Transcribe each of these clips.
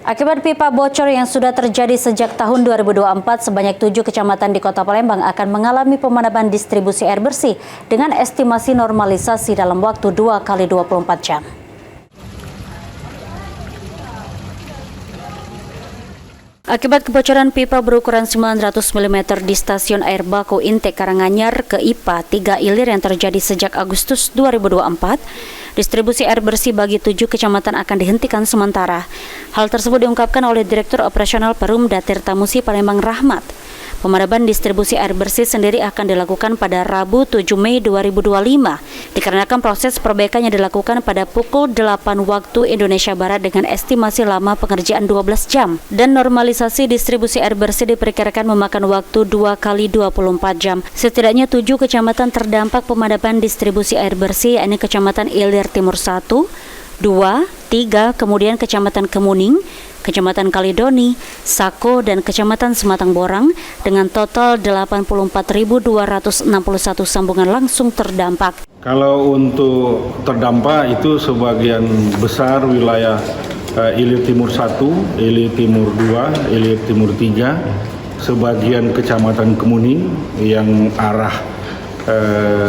Akibat pipa bocor yang sudah terjadi sejak tahun 2024, sebanyak 7 kecamatan di Kota Palembang akan mengalami pemadaman distribusi air bersih dengan estimasi normalisasi dalam waktu 2 kali 24 jam. Akibat kebocoran pipa berukuran 900 mm di stasiun air baku Intek Karanganyar ke IPA 3 Ilir yang terjadi sejak Agustus 2024, distribusi air bersih bagi 7 kecamatan akan dihentikan sementara. Hal tersebut diungkapkan oleh Direktur Operasional Perumda Tirtamusi Palembang Rahmat. Pemadaman distribusi air bersih sendiri akan dilakukan pada Rabu 7 Mei 2025, dikarenakan proses perbaikannya dilakukan pada pukul 8 waktu Indonesia Barat dengan estimasi lama pengerjaan 12 jam. Dan normalisasi distribusi air bersih diperkirakan memakan waktu 2 kali 24 jam. Setidaknya 7 kecamatan terdampak pemadaman distribusi air bersih, yakni Kecamatan Ilir Timur 1, 2, 3, kemudian Kecamatan Kemuning, Kecamatan Kalidoni, Sako, dan Kecamatan Sematang Borang dengan total 84.261 sambungan langsung terdampak. Kalau untuk terdampak itu sebagian besar wilayah Ilir Timur 1, Ilir Timur 2, Ilir Timur 3, sebagian Kecamatan Kemuning yang arah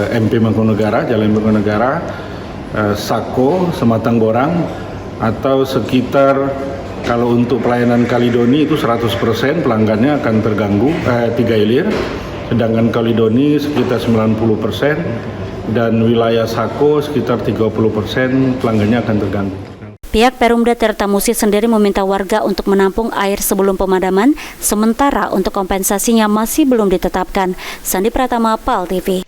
MP Mangkunegara, Jalan Mangkunegara, Sako, Sematang Borang, atau sekitar kalau untuk pelayanan Kalidoni itu 100% pelanggannya akan terganggu, 3 Ilir, sedangkan Kalidoni sekitar 90% dan wilayah Sako sekitar 30% pelanggannya akan terganggu. Pihak Perumda Tirtamusi sendiri meminta warga untuk menampung air sebelum pemadaman, sementara untuk kompensasinya masih belum ditetapkan. Sandi Pratama, PAL TV.